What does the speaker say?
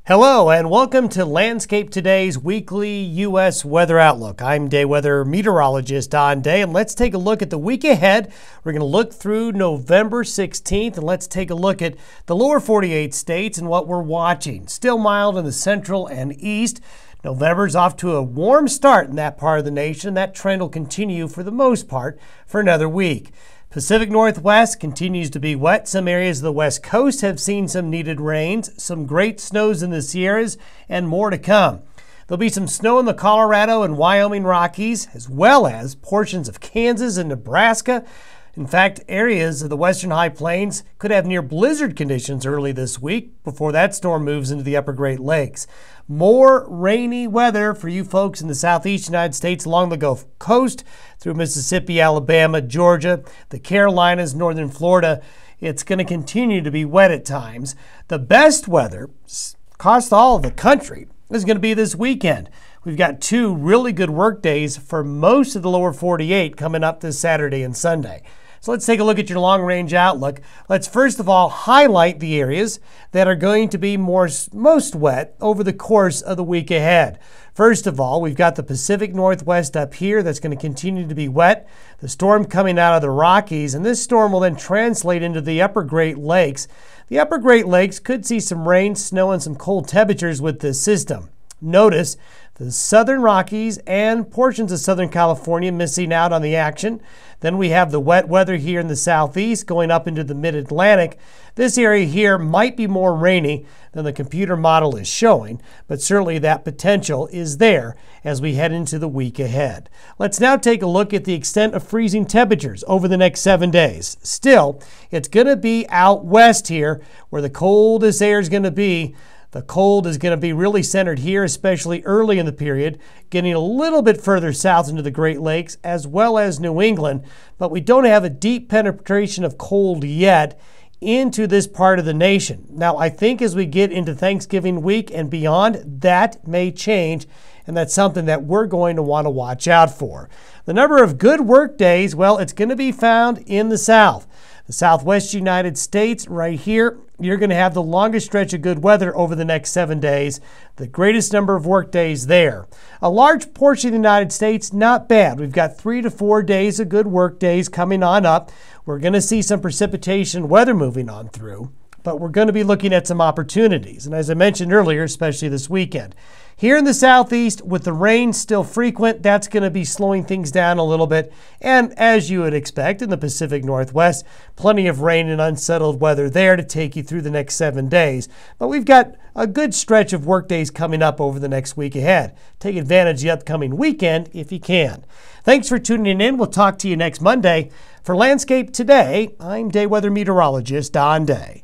Hello and welcome to Landscape Today's weekly U.S. weather outlook. I'm DayWeather meteorologist Don Day, and let's take a look at the week ahead. We're going to look through November 16th, and let's take a look at the lower 48 states and what we're watching. Still mild in the central and east. November's off to a warm start in that part of the nation. That trend will continue for the most part for another week. Pacific Northwest continues to be wet. Some areas of the West Coast have seen some needed rains, some great snows in the Sierras, and more to come. There'll be some snow in the Colorado and Wyoming Rockies, as well as portions of Kansas and Nebraska. In fact, areas of the western high plains could have near blizzard conditions early this week before that storm moves into the upper Great Lakes. More rainy weather for you folks in the southeast United States along the Gulf Coast through Mississippi, Alabama, Georgia, the Carolinas, northern Florida. It's going to continue to be wet at times. The best weather across all of the country is going to be this weekend. We've got two really good work days for most of the lower 48 coming up this Saturday and Sunday. So let's take a look at your long-range outlook. Let's first of all highlight the areas that are going to be most wet over the course of the week ahead. First of all, we've got the Pacific Northwest up here that's going to continue to be wet. The storm coming out of the Rockies, and this storm will then translate into the upper Great Lakes. The upper Great Lakes could see some rain, snow, and some cold temperatures with this system. Notice the southern Rockies and portions of Southern California missing out on the action. Then we have the wet weather here in the southeast going up into the mid-Atlantic. This area here might be more rainy than the computer model is showing, but certainly that potential is there as we head into the week ahead. Let's now take a look at the extent of freezing temperatures over the next 7 days. Still, it's going to be out west here where the coldest air is going to be. The cold is going to be really centered here, especially early in the period, getting a little bit further south into the Great Lakes as well as New England, but we don't have a deep penetration of cold yet into this part of the nation. Now, I think as we get into Thanksgiving week and beyond, that may change, and that's something that we're going to want to watch out for. The number of good work days, well, it's going to be found in the south. The southwest United States right here, you're going to have the longest stretch of good weather over the next 7 days, the greatest number of work days there. A large portion of the United States, not bad. We've got 3 to 4 days of good work days coming on up. We're going to see some precipitation weather moving on through, but we're going to be looking at some opportunities. And as I mentioned earlier, especially this weekend. Here in the southeast, with the rain still frequent, that's going to be slowing things down a little bit. And as you would expect in the Pacific Northwest, plenty of rain and unsettled weather there to take you through the next 7 days. But we've got a good stretch of work days coming up over the next week ahead. Take advantage of the upcoming weekend if you can. Thanks for tuning in. We'll talk to you next Monday. For Landscape Today, I'm DayWeather meteorologist Don Day.